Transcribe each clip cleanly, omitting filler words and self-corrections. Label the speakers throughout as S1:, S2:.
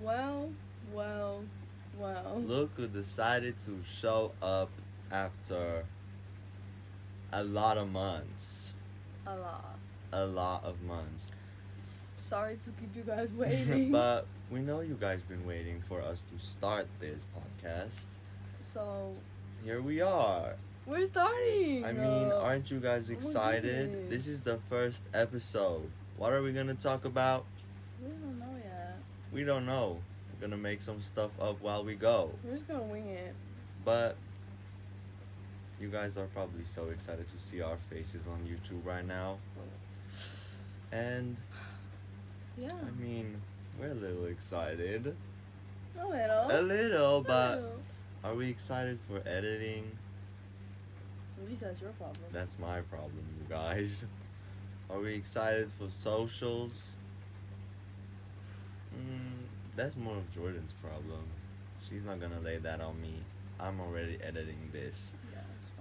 S1: Well, well, well.
S2: Look who decided to show up after a lot of months.
S1: A lot.
S2: A lot of months.
S1: Sorry to keep you guys waiting.
S2: But we know you guys been waiting for us to start this podcast.
S1: So,
S2: Here we are.
S1: we're starting.
S2: I mean, aren't you guys
S1: oh my
S2: excited?
S1: goodness.
S2: This is the first episode. What are we gonna talk about?
S1: We don't know yet.
S2: We don't know. We're gonna make some stuff up while we go.
S1: We're just gonna wing it.
S2: But you guys are probably so excited to see our faces on YouTube right now. And
S1: Yeah.
S2: I mean, we're a little excited.
S1: A little.
S2: A little, but
S1: little.
S2: are we excited for editing?
S1: At least that's your problem.
S2: That's my problem, you guys. Are we excited for socials? That's more of Jordan's problem. She's not gonna lay that on me. I'm already editing this.
S1: Yeah, it's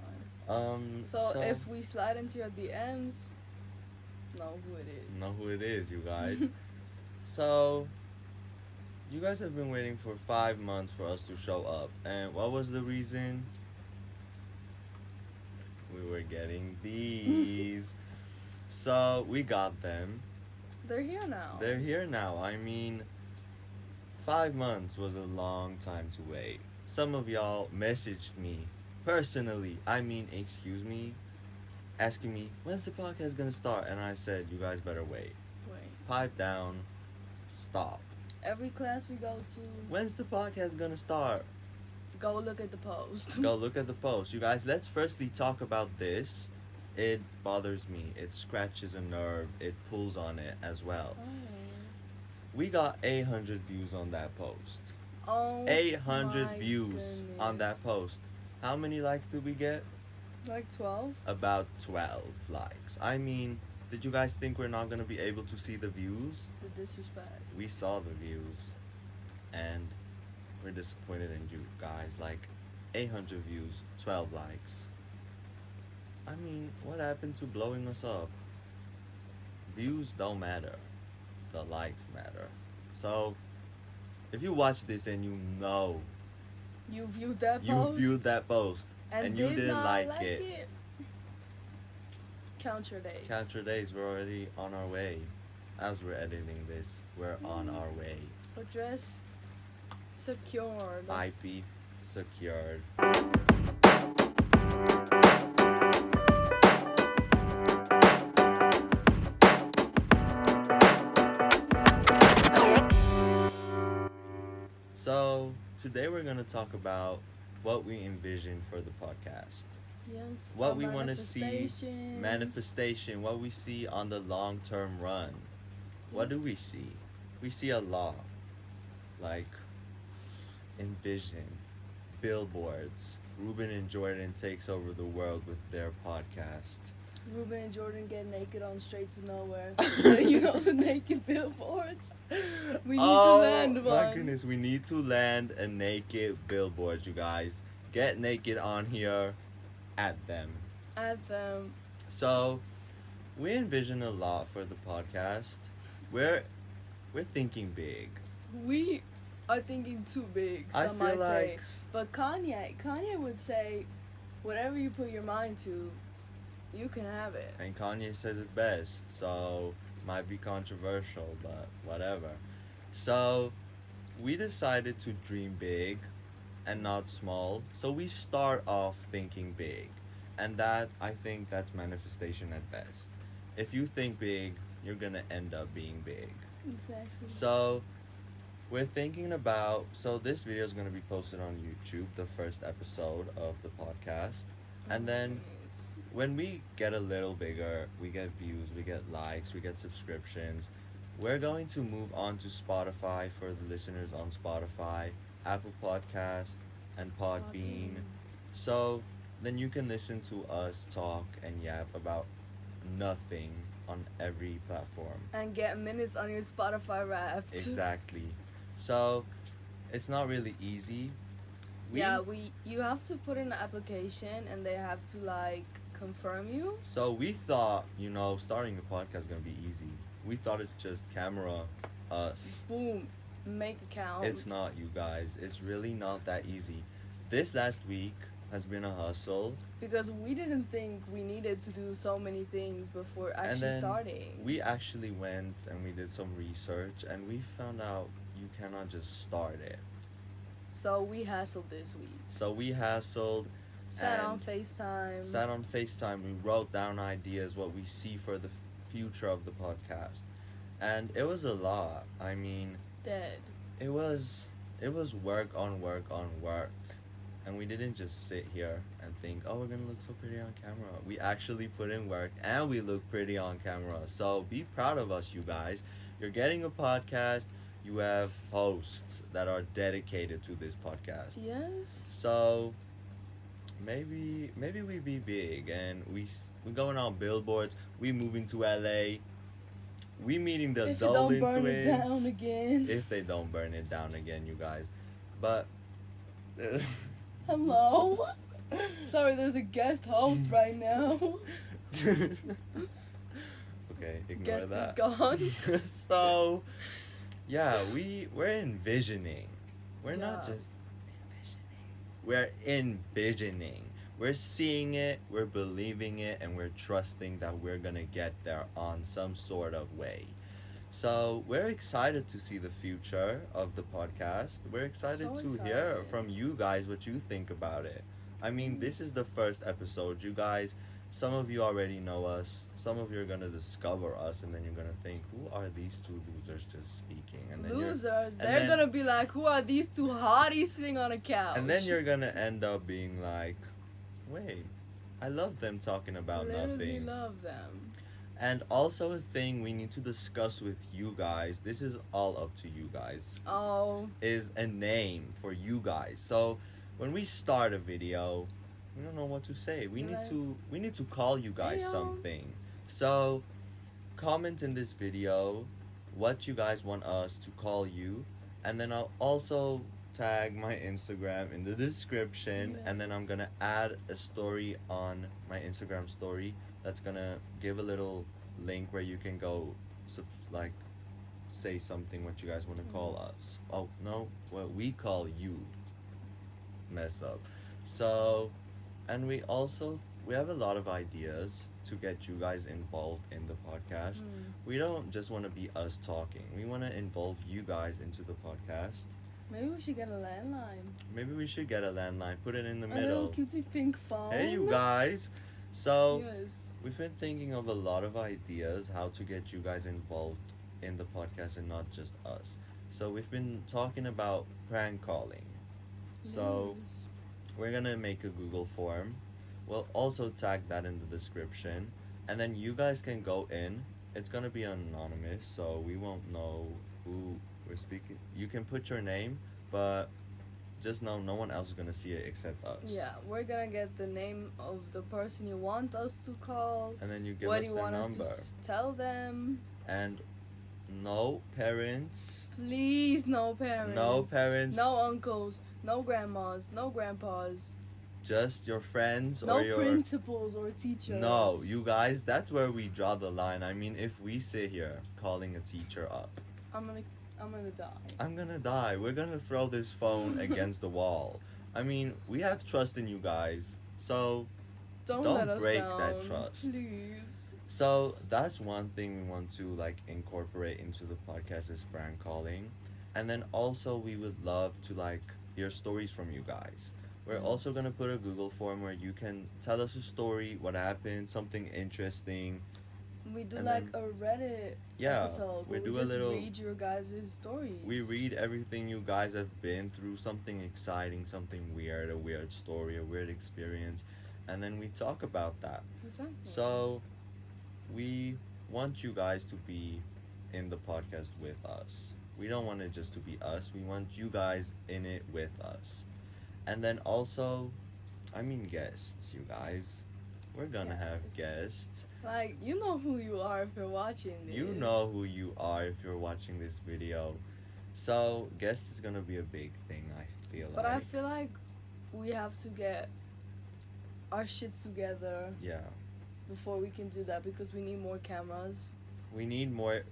S1: fine. So if we slide into your DMs, know who it is.
S2: know who it is, you guys. So you guys have been waiting for 5 months for us to show up, and what was the reason? We were getting these. So we got them.
S1: They're here now.
S2: They're here now. I mean, 5 months was a long time to wait. Some of y'all messaged me personally. Excuse me, asking me, when's the podcast gonna start? And I said, you guys better wait. Pipe down. Stop.
S1: Every class we go to,
S2: When's the podcast gonna start?
S1: go look at the post.
S2: Go look at the post. You guys, let's firstly talk about this. It bothers me. It scratches a nerve. It pulls on it as well. We got 800 views on that post.
S1: Oh,
S2: 800
S1: my
S2: views on
S1: goodness.
S2: that post. How many likes did we get?
S1: Like 12?
S2: About 12 likes. I mean, did you guys think we're not gonna be able to see the views?
S1: The disrespect.
S2: We saw the views, and we're disappointed in you guys. Like, 800 views, 12 likes. I mean, what happened to blowing us up? Views don't matter. The likes matter. So, if you watch this and you know
S1: You viewed that
S2: you
S1: post?
S2: viewed that post and you
S1: did
S2: didn't
S1: not
S2: like it,
S1: count your days.
S2: count your days. We're already on our way. As we're editing this, we're on our way.
S1: Address secured.
S2: IP secured. So, today we're going to talk about what we envision for the podcast.
S1: Yes.
S2: What we want to see,
S1: manifestations.
S2: manifestation, what we see on the long-term run. What do we see? We see a lot. Like, envision, billboards. Ruben and Jordan takes over the world with their podcast.
S1: Ruben and Jordan get naked on Straight to Nowhere. You know the naked billboards? We need to land one.
S2: Oh my goodness, we need to land a naked billboard, you guys. Get naked on here at them.
S1: At them.
S2: So, we envision a lot for the podcast. We're thinking big.
S1: We are thinking too big,
S2: I
S1: some
S2: feel
S1: might say.
S2: like-
S1: But Kanye would say, whatever you put your mind to, you can have it.
S2: And Kanye says it best, so might be controversial, but whatever. So, we decided to dream big and not small. So we start off thinking big. And that, I think that's manifestation at best. If you think big, you're gonna end up being big.
S1: Exactly.
S2: So, we're thinking about, so this video is gonna be posted on YouTube, the first episode of the podcast. And then when we get a little bigger, we get views, we get likes, we get subscriptions, we're going to move on to Spotify for the listeners on Spotify, Apple Podcast, and Podbean. So then you can listen to us talk and yap about nothing on every platform.
S1: And get minutes on your Spotify Wrapped.
S2: Exactly. So it's not really easy.
S1: You have to put in an application and they have to like confirm you.
S2: So we thought, starting a podcast is gonna be easy. We thought it's just camera us.
S1: Boom. make a count.
S2: It's not, you guys. It's really not that easy. This last week has been a hustle.
S1: Because we didn't think we needed to do so many things before actually
S2: And then
S1: starting.
S2: we actually went and we did some research and we found out you cannot just start it.
S1: So we hassled this week.
S2: So we hassled,
S1: Sat on
S2: and
S1: FaceTime.
S2: we wrote down ideas, what we see for the future of the podcast. And it was a lot. I mean,
S1: Dead.
S2: it was work on work on work. And we didn't just sit here and think, oh, we're gonna look so pretty on camera. We actually put in work and we look pretty on camera. So be proud of us, you guys. You're getting a podcast. You have hosts that are dedicated to this podcast.
S1: Yes.
S2: So maybe we be big and we going on billboards. We moving to LA. We meeting the
S1: If you don't
S2: Dolan
S1: burn it down
S2: twins.
S1: again.
S2: If they don't burn it down again, you guys. But
S1: Hello. Sorry, there's a guest host right now.
S2: okay, ignore
S1: Guest
S2: that.
S1: is gone.
S2: So, yeah, we're envisioning. We're not
S1: Yeah.
S2: just we're envisioning. We're seeing it, we're believing it, and we're trusting that we're gonna get there on some sort of way. So we're excited to see the future of the podcast. We're excited
S1: So
S2: to hear
S1: excited.
S2: from you guys what you think about it. I mean, this is the first episode. You guys, some of you already know us. Some of you are gonna discover us, and then you're gonna think, "Who are these two losers just speaking?" And then
S1: Losers. They're
S2: then-
S1: gonna be like, who are these two hotties sitting on a couch?
S2: and then you're gonna end up being like, "Wait, I love them talking about
S1: Literally
S2: nothing."
S1: love them.
S2: And also a thing we need to discuss with you guys. This is all up to you guys.
S1: Oh.
S2: Is a name for you guys. So when we start a video, we don't know what to say. We need to call you guys
S1: Heyo.
S2: something. So comment in this video what you guys want us to call you, and then I'll also tag my Instagram in the description,
S1: Yeah.
S2: and then I'm gonna add a story on my Instagram story that's gonna give a little link where you can go like say something what you guys want to call us. Oh no, what we call you. Mess up. So, and we have a lot of ideas to get you guys involved in the podcast. We don't just want to be us talking. We want to involve you guys into the podcast.
S1: Maybe we should get a landline.
S2: Maybe we should get a landline, put it in the
S1: A little
S2: middle.
S1: cutie pink phone.
S2: Hey you guys. So
S1: Yes.
S2: we've been thinking of a lot of ideas how to get you guys involved in the podcast and not just us. So we've been talking about prank calling. So we're gonna make a Google form. We'll also tag that in the description. And then you guys can go in. It's gonna be anonymous, so we won't know who we're speaking. You can put your name, but just know no one else is gonna see it except us.
S1: Yeah, we're gonna get the name of the person you want us to call.
S2: And then you give
S1: What
S2: us
S1: do you
S2: their
S1: want
S2: number.
S1: us to tell them?
S2: And no parents.
S1: Please, no parents.
S2: No parents.
S1: No uncles. No grandmas. No grandpas.
S2: Just your friends
S1: No
S2: or your
S1: principals or teachers.
S2: No, you guys, that's where we draw the line. I mean, if we sit here calling a teacher up,
S1: I'm gonna die.
S2: I'm gonna die. We're gonna throw this phone against the wall. I mean, we have trust in you guys. So
S1: Don't
S2: Don't
S1: let us
S2: break
S1: down.
S2: that trust.
S1: Please.
S2: that's one thing we want to like incorporate into the podcast is prank calling. And then also we would love to like hear stories from you guys. We're also gonna put a Google form where you can tell us a story, what happened, something interesting.
S1: We do
S2: And
S1: like
S2: then-
S1: a Reddit
S2: Yeah,
S1: episode.
S2: we
S1: where
S2: do
S1: we
S2: a
S1: just
S2: little.
S1: read your guys' stories.
S2: We read everything you guys have been through, something exciting, something weird, a weird story, a weird experience, and then we talk about that.
S1: Exactly.
S2: So, we want you guys to be in the podcast with us. We don't want it just to be us. We want you guys in it with us. And then also, I mean guests, you guys. We're gonna have guests.
S1: Like, you know who you are if you're watching this.
S2: You know who you are if you're watching this video. So, guests is gonna be a big thing, I feel
S1: But
S2: like.
S1: I feel like we have to get our shit together
S2: Yeah.
S1: before we can do that because we need more cameras,
S2: We need more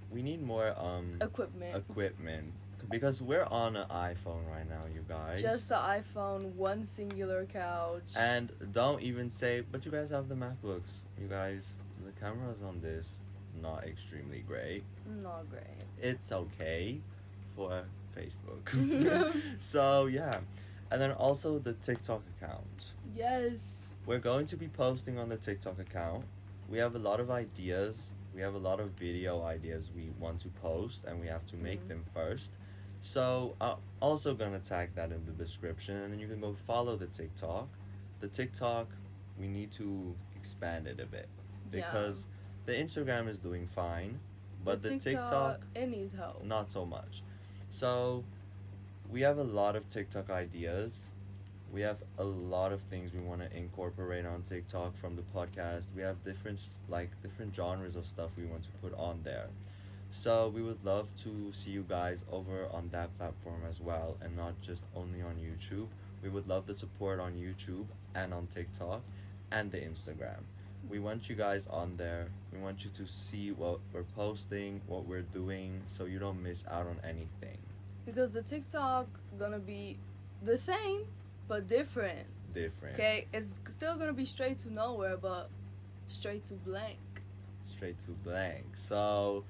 S1: equipment.
S2: equipment because we're on an iPhone right now, you guys.
S1: Just the iPhone, one singular couch.
S2: And don't even say, but you guys have the MacBooks. You guys, the cameras on this, not extremely great.
S1: Not great.
S2: It's okay for Facebook. So, yeah. And then also the TikTok account.
S1: Yes.
S2: We're going to be posting on the TikTok account. We have a lot of ideas. We have a lot of video ideas we want to post, and we have to make them first. So I'm also gonna tag that in the description, and then you can go follow the TikTok. The TikTok, we need to expand it a bit because the Instagram is doing fine, but the TikTok
S1: it needs help.
S2: not so much. So we have a lot of TikTok ideas. We have a lot of things we want to incorporate on TikTok from the podcast. We have different genres of stuff we want to put on there. So we would love to see you guys over on that platform as well, and not just only on YouTube. We would love the support on YouTube and on TikTok and the Instagram. We want you guys on there. We want you to see what we're posting, what we're doing, so you don't miss out on anything.
S1: Because the TikTok gonna be the same but different. Okay, it's still gonna be straight to nowhere, but straight to blank.
S2: Straight to blank. So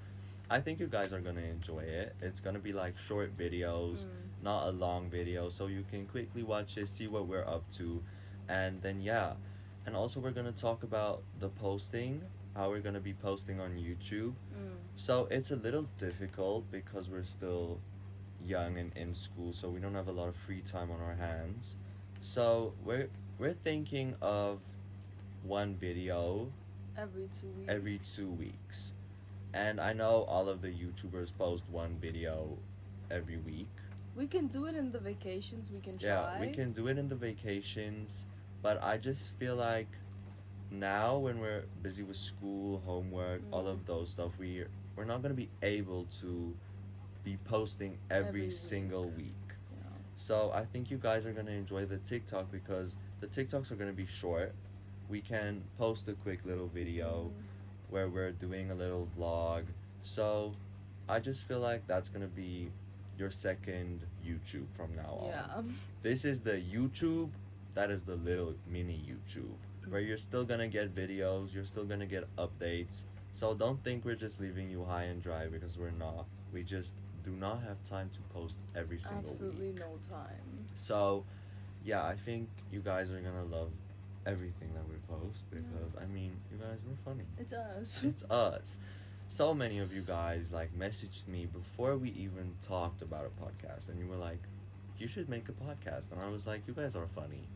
S2: I think you guys are gonna enjoy it. It's gonna be like short videos, not a long video, so you can quickly watch it, see what we're up to, and then yeah. And also we're gonna talk about the posting, how we're gonna be posting on YouTube. So it's a little difficult because we're still young and in school, so we don't have a lot of free time on our hands. So we're thinking of one video
S1: Every
S2: 2 weeks. And I know all of the YouTubers post one video every week.
S1: We can do it in the vacations. We can try.
S2: Yeah, we can do it in the vacations, but I just feel like now when we're busy with school, homework, all of those stuff, we're not gonna be able to be posting every single week.
S1: Yeah.
S2: So I think you guys are gonna enjoy the TikTok because the TikToks are gonna be short. We can post a quick little video where we're doing a little vlog. So I just feel like that's gonna be your second YouTube from now on.
S1: Yeah.
S2: This is the YouTube, that is the little mini YouTube, where you're still gonna get videos, you're still gonna get updates. So don't think we're just leaving you high and dry, because we're not. We just do not have time to post every single week.
S1: Absolutely no time.
S2: So yeah, I think you guys are gonna love everything that we post, because I mean, you guys, we're funny.
S1: It's us.
S2: It's us. So many of you guys like messaged me before we even talked about a podcast, and you were like, you should make a podcast. And I was like, you guys are funny.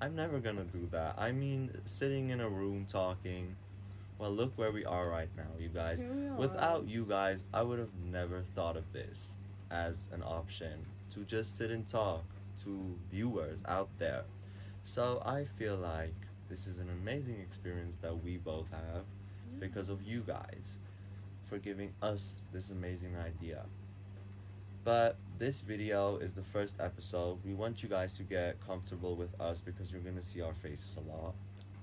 S2: I'm never gonna do that. I mean, sitting in a room talking. Well, look where we are right now, you guys. Without you guys, I would have never thought of this as an option, to just sit and talk to viewers out there. So I feel like this is an amazing experience that we both have because of you guys for giving us this amazing idea. But this video is the first episode. We want you guys to get comfortable with us because you're gonna see our faces a lot,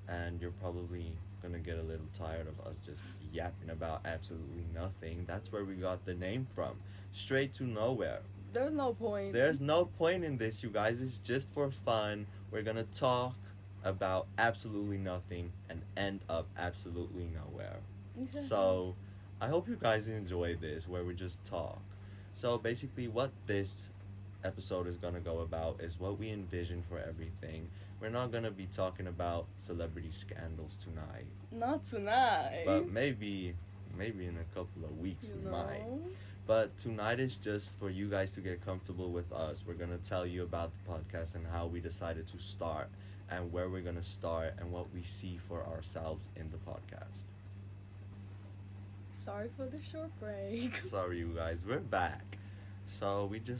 S2: and you're probably gonna get a little tired of us just yapping about absolutely nothing. That's where we got the name from. Straight to nowhere.
S1: There's no point.
S2: There's no point in this, you guys. It's just for fun. We're gonna talk about absolutely nothing and end up absolutely nowhere. So I hope you guys enjoy this, where we just talk. So basically what this episode is gonna go about is what we envision for everything. We're not gonna be talking about celebrity scandals tonight.
S1: Not tonight.
S2: But maybe in a couple of weeks we might. But tonight is just for you guys to get comfortable with us. We're gonna tell you about the podcast and how we decided to start, and where we're gonna start, and what we see for ourselves in the podcast.
S1: Sorry for the short break.
S2: Sorry, you guys, we're back. So you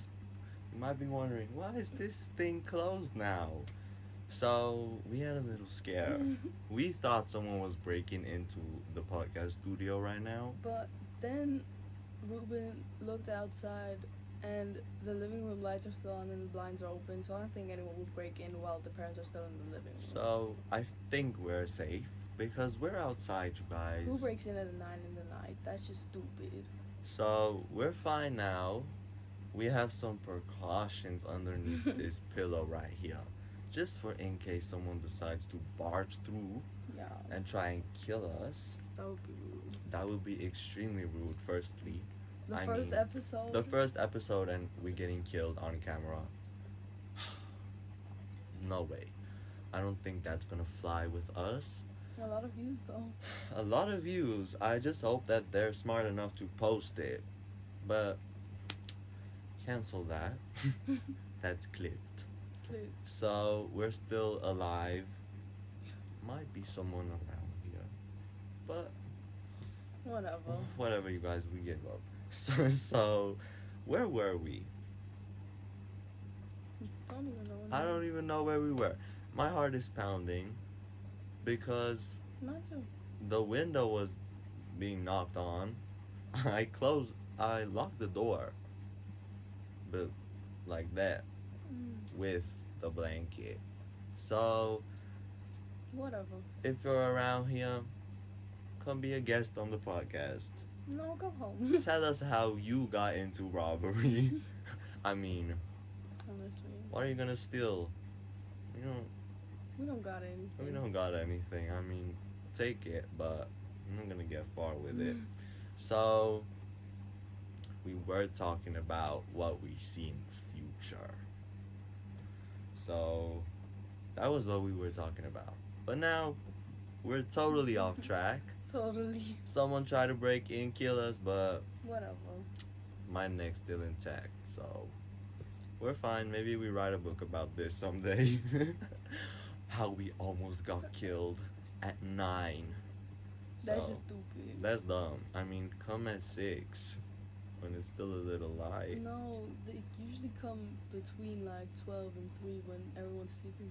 S2: might be wondering, why is this thing closed now? So we had a little scare. We thought someone was breaking into the podcast studio right now.
S1: But then Ruben looked outside, and the living room lights are still on and the blinds are open, so I don't think anyone would break in while the parents are still in the living room.
S2: So I think we're safe because we're outside, you guys.
S1: Who breaks in at 9 in the night? That's just stupid.
S2: So we're fine now. we have some precautions underneath this pillow right here. Just for in case someone decides to barge through
S1: Yeah.
S2: and try and kill us.
S1: That would be rude.
S2: That would be extremely rude, firstly.
S1: The
S2: I
S1: first
S2: mean,
S1: episode.
S2: The first episode and we getting killed on camera. No way. I don't think that's gonna fly with us.
S1: A lot of views though.
S2: A lot of views. I just hope that they're smart enough to post it. But cancel that. That's clipped.
S1: Clip.
S2: So we're still alive. Might be someone around here. But
S1: Whatever.
S2: whatever, you guys, we give up. So where were we?
S1: Don't even know.
S2: I don't even know where we were. My heart is pounding because
S1: Mine too.
S2: the window was being knocked on. I locked the door, but like that with the blanket. So
S1: Whatever.
S2: if you're around here, come be a guest on the podcast.
S1: No, go home.
S2: Tell us how you got into robbery. I mean,
S1: Honestly.
S2: what are you gonna steal? You know,
S1: We don't got anything.
S2: we don't got anything. I mean, take it, but I'm not gonna get far with it. So, we were talking about what we see in the future. So, that was what we were talking about. But now, we're totally off track.
S1: Totally.
S2: Someone tried to break in, kill us, but
S1: Whatever.
S2: my neck's still intact. So, we're fine. Maybe we write a book about this someday. How we almost got killed at 9.
S1: That's
S2: So,
S1: just stupid.
S2: that's dumb. I mean, come at 6 when it's still a little light.
S1: No, they usually come between like 12 and 3 when everyone's sleeping.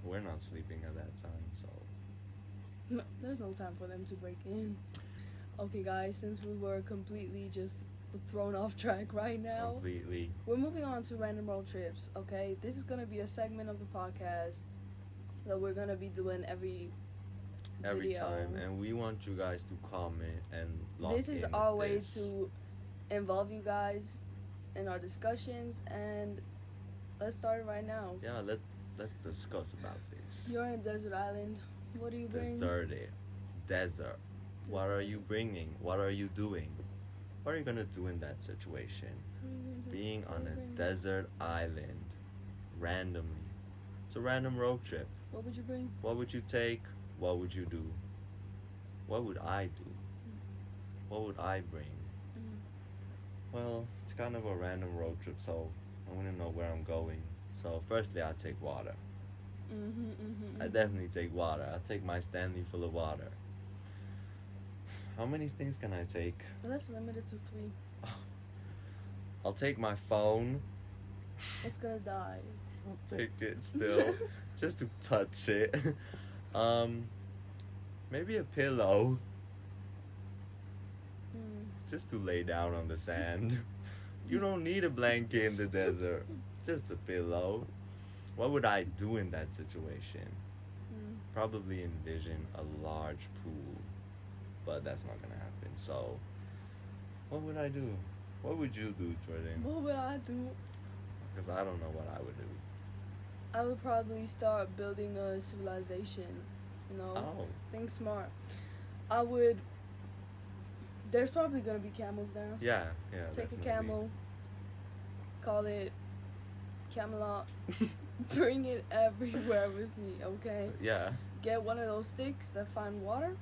S2: We're not sleeping at that time, so
S1: No, there's no time for them to break in. Okay, guys, since we were completely just thrown off track right now,
S2: completely.
S1: we're moving on to random road trips. Okay, this is gonna be a segment of the podcast that we're gonna be doing every video.
S2: Time, and we want you guys to comment and lock
S1: This is
S2: in
S1: our
S2: with
S1: way
S2: this.
S1: to involve you guys in our discussions, and let's start it right now.
S2: Yeah, let's discuss about this.
S1: You're on a desert island. What do you bring?
S2: Deserted, desert. What are you bringing? What are you doing? What are you gonna do in that situation? Being on a desert island, randomly. It's a random road trip.
S1: What would you bring?
S2: What would you take? What would you do? What would I do? What would I bring? Well, it's kind of a random road trip, so I want to know where I'm going. So, firstly, I take water. I definitely take water. I take my Stanley full of water. How many things can I take?
S1: Well, that's limited to 3.
S2: I'll take my phone.
S1: It's gonna die.
S2: I'll take it still, just to touch it. Maybe a pillow, just to lay down on the sand. You don't need a blanket in the desert, just a pillow. What would I do in that situation? Probably envision a large pool, but that's not gonna happen. So, what would I do? What would you do, Jordan?
S1: What would I do?
S2: Because I don't know what I would do.
S1: I would probably start building a civilization. You know,
S2: Oh,
S1: think smart. I would. There's probably gonna be camels there.
S2: yeah.
S1: Take
S2: definitely.
S1: a camel. Call it Camelot. Bring it everywhere with me, okay?
S2: Yeah,
S1: Get one of those sticks that find water.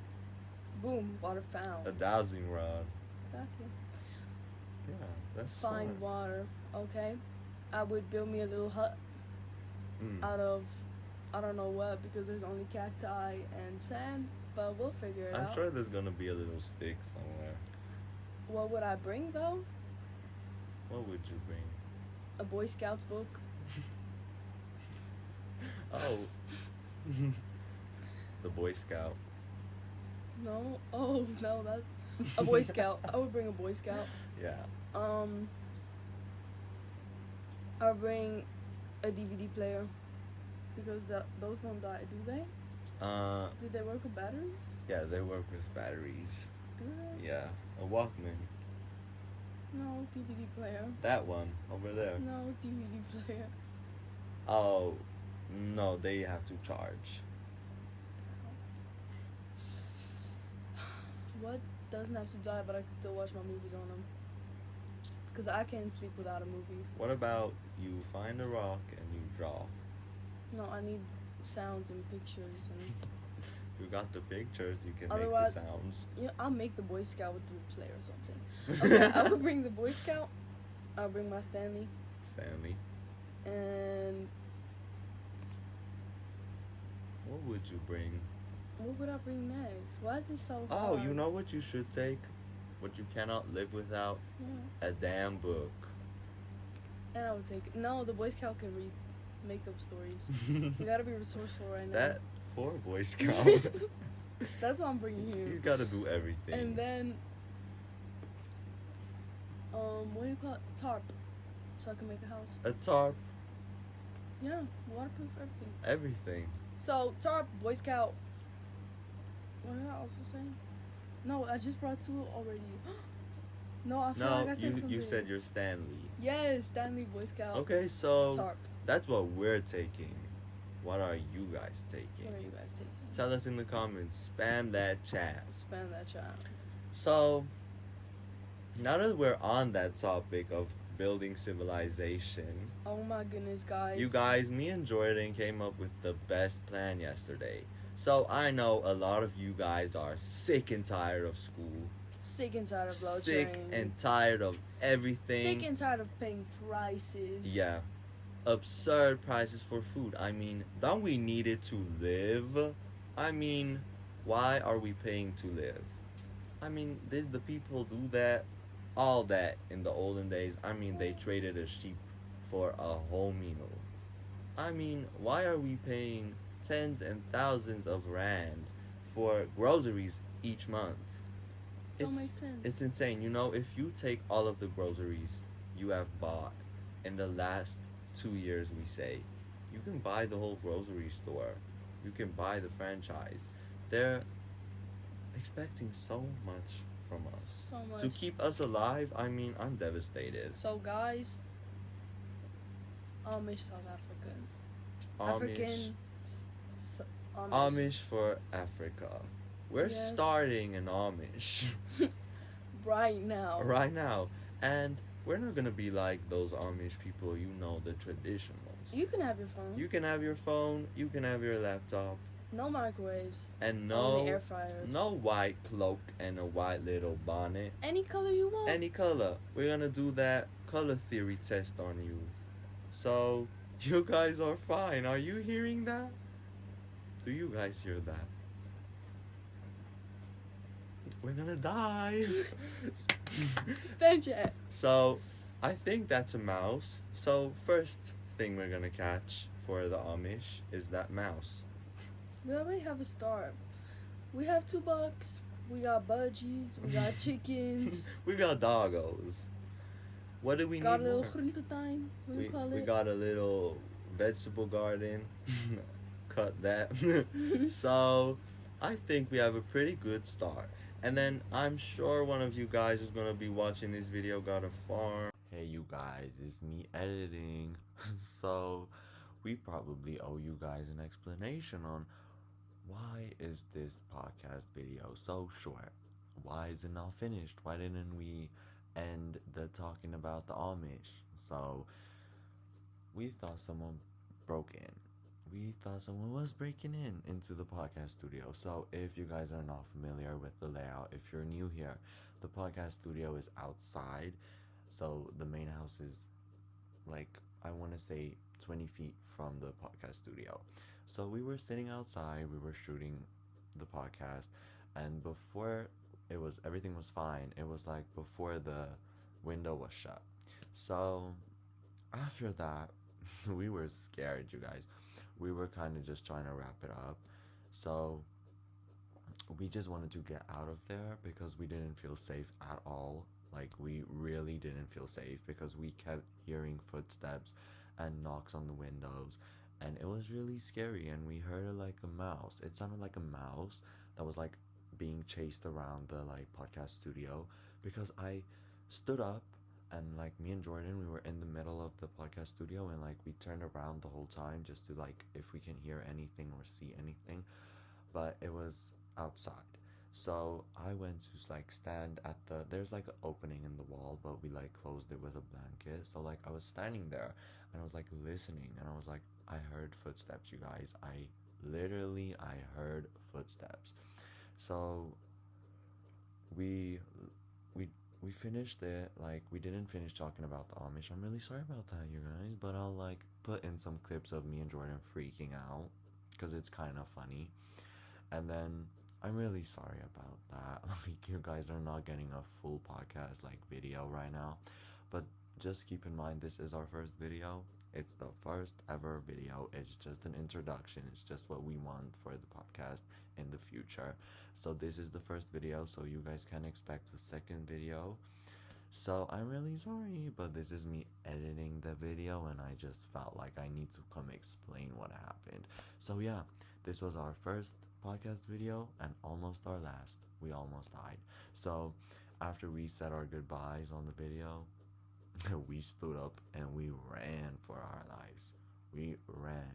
S1: Boom, water found.
S2: a dowsing rod.
S1: Exactly.
S2: Yeah, that's
S1: Find
S2: smart.
S1: water, okay? I would build me a little hut
S2: Mm.
S1: out of I don't know what, because there's only cacti and sand, but we'll figure it
S2: I'm
S1: out.
S2: sure there's gonna be a little stick somewhere.
S1: What would I bring though?
S2: What would you bring?
S1: A Boy Scouts book.
S2: Oh, the Boy Scout.
S1: No? Oh no, that's a Boy Scout. I would bring a Boy Scout.
S2: Yeah.
S1: I'll bring a DVD player because those don't die, do they? Do they work with batteries?
S2: Yeah, they work with batteries.
S1: Do they?
S2: Yeah, a Walkman.
S1: No DVD player.
S2: That one over there.
S1: No DVD player.
S2: Oh, no, they have to charge.
S1: What doesn't have to die, but I can still watch my movies on them? Because I can't sleep without a movie.
S2: What about you find a rock and you draw?
S1: No, I need sounds and pictures. And
S2: You got the pictures, you can
S1: Otherwise-
S2: make the sounds.
S1: you know, I'll make the Boy Scout with the play or something. Okay, I will bring the Boy Scout. I'll bring my Stanley.
S2: Stanley,
S1: And
S2: what would you bring?
S1: what would I bring next? Why is this so
S2: Oh,
S1: hard?
S2: you know what you should take? What you cannot live without?
S1: Yeah.
S2: A damn book.
S1: And I would take no. The Boy Scout can read makeup stories. We gotta be resourceful right now.
S2: That poor Boy Scout.
S1: That's why I'm bringing him.
S2: He's got to do everything.
S1: And then, what do you call it? Tarp. So I can make a house.
S2: A tarp,
S1: Yeah, waterproof, everything.
S2: everything.
S1: So tarp, Boy Scout. What did I also say? No, I just brought two already. No, I feel like I said something.
S2: You said you're Stanley.
S1: Yes, Stanley, Boy Scout.
S2: Okay, so
S1: Tarp.
S2: that's what we're taking. What are you guys taking?
S1: What are you guys taking?
S2: Tell us in the comments. Spam that chat.
S1: Spam that child.
S2: So, now that we're on that topic of building civilization,
S1: Oh my goodness, guys.
S2: you guys, me and Jordan came up with the best plan yesterday. So, I know a lot of you guys are sick and tired of school.
S1: Sick and tired of low
S2: Sick
S1: train.
S2: and tired of everything.
S1: Sick and tired of paying prices.
S2: Yeah. Absurd prices for food. I mean, don't we need it to live? I mean, why are we paying to live? I mean, did the people do that? All that in the olden days. I mean, they traded a sheep for a whole meal. I mean, why are we paying tens and thousands of rand for groceries each month?
S1: Don't make sense.
S2: It's insane. You know, if you take all of the groceries you have bought in the last 2 years, we say, you can buy the whole grocery store. You can buy the franchise. They're expecting so much from us.
S1: So much.
S2: To keep us alive, I mean, I'm devastated.
S1: So guys, Amish South African.
S2: Amish,
S1: African. Amish.
S2: Amish for Africa. We're
S1: Yes.
S2: starting an Amish
S1: Right now.
S2: right now. And we're not gonna be like those Amish people, you know, the traditional ones.
S1: You can have your phone.
S2: You can have your phone, you can have your laptop,
S1: No microwaves.
S2: and
S1: Only
S2: no
S1: air fryers.
S2: no white cloak and a white little bonnet.
S1: Any color you want.
S2: Any color. We're gonna do that color theory test on you. So you guys are fine. Are you hearing that? Do you guys hear that? We're gonna die.
S1: Spam chat.
S2: So I think that's a mouse. So first thing we're gonna catch for the Amish is that mouse.
S1: We already have a star. We have $2. We got budgies. We got chickens.
S2: We got doggos. What do we
S1: got a
S2: need
S1: little
S2: more?
S1: groentetuin. What do you call
S2: We
S1: it?
S2: got a little vegetable garden. Cut that. So I think we have a pretty good start. And then I'm sure one of you guys who's gonna be watching this video got a farm. Hey you guys, it's me editing. So we probably owe you guys an explanation on why is this podcast video so short? Why is it not finished? Why didn't we end the talking about the Amish? So we thought someone broke in. We thought someone was breaking into the podcast studio. So if you guys are not familiar with the layout, if you're new here, the podcast studio is outside. So the main house is like, I want to say 20 feet from the podcast studio. So we were sitting outside, we were shooting the podcast, and before everything was fine. It was like before the window was shut. So after that, we were scared, you guys. We were kind of just trying to wrap it up. So we just wanted to get out of there because we didn't feel safe at all. Like, we really didn't feel safe because we kept hearing footsteps and knocks on the windows, and it was really scary. And we heard like a mouse. It sounded like a mouse that was like being chased around the like podcast studio, because I stood up and like me and Jordan, we were in the middle of the podcast studio, and like we turned around the whole time just to like if we can hear anything or see anything, but it was outside. So I went to like stand at there's like an opening in the wall, but we like closed it with a blanket. So like I was standing there and I was like listening, and I was like, I heard footsteps, you guys. I heard footsteps. So we we we finished it. Like we didn't finish talking about the Amish. I'm really sorry about that, you guys, but I'll like put in some clips of me and Jordan freaking out because it's kind of funny. And then I'm really sorry about that. Like you guys are not getting a full podcast like video right now, but just keep in mind this is our first video. It's the first ever video. It's just an introduction. It's just what we want for the podcast in the future. So this is the first video, so you guys can expect a second video. So I'm really sorry, but this is me editing the video, and I just felt like I need to come explain what happened. So yeah, this was our first podcast video and almost our last. We almost died. So after we said our goodbyes on the video, we stood up and we ran for our lives. We ran.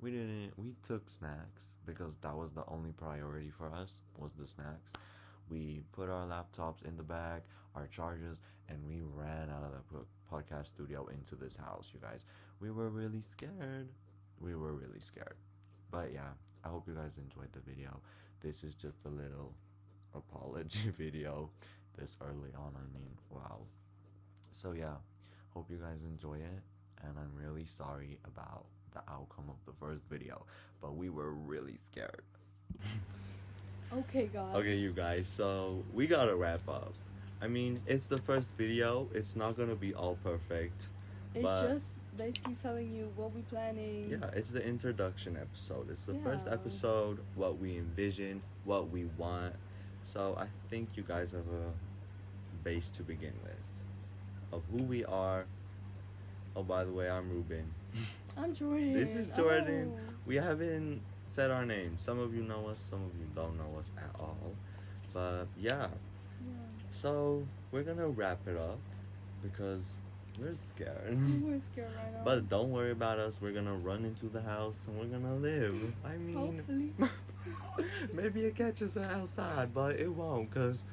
S2: We took snacks because that was the only priority for us, was the snacks. We put our laptops in the bag, our chargers, and we ran out of the podcast studio into this house, you guys. We were really scared. But yeah, I hope you guys enjoyed the video. This is just a little apology video this early on. I mean, wow. So yeah, hope you guys enjoy it, and I'm really sorry about the outcome of the first video, but we were really scared.
S1: Okay, guys.
S2: Okay, you guys, so we gotta wrap up. I mean, it's the first video. It's not gonna be all perfect.
S1: It's
S2: but
S1: just basically telling you what we're planning.
S2: yeah, it's the introduction episode. It's the first
S1: Yeah.
S2: episode, what we envision, what we want. So I think you guys have a base to begin with of who we are. Oh, by the way, I'm Ruben.
S1: I'm Jordan.
S2: This is Jordan.
S1: Oh.
S2: We haven't said our names. Some of you know us, some of you don't know us at all. But yeah, so we're gonna wrap it up because we're scared.
S1: We're scared right now.
S2: But don't worry about us. We're gonna run into the house and we're gonna live. I mean,
S1: hopefully.
S2: maybe it catches us outside, but it won't, because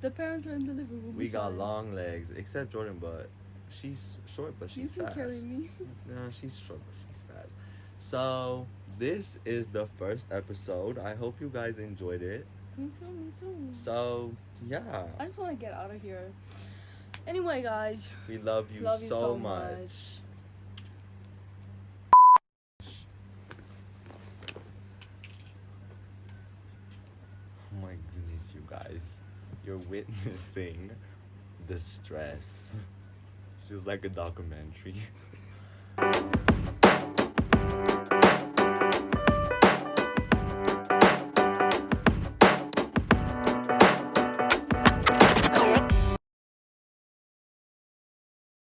S1: The parents are in the living room.
S2: we got
S1: fine.
S2: long legs, except Jordan, but she's short, but she's
S1: You can
S2: fast.
S1: carry me.
S2: No, she's short, but she's fast. So this is the first episode. I hope you guys enjoyed it.
S1: Me too.
S2: So yeah,
S1: I just want to get out of here. Anyway, guys.
S2: we love you,
S1: Love you so
S2: much.
S1: much.
S2: Oh my goodness, you guys, you're witnessing the stress. Feels like a documentary.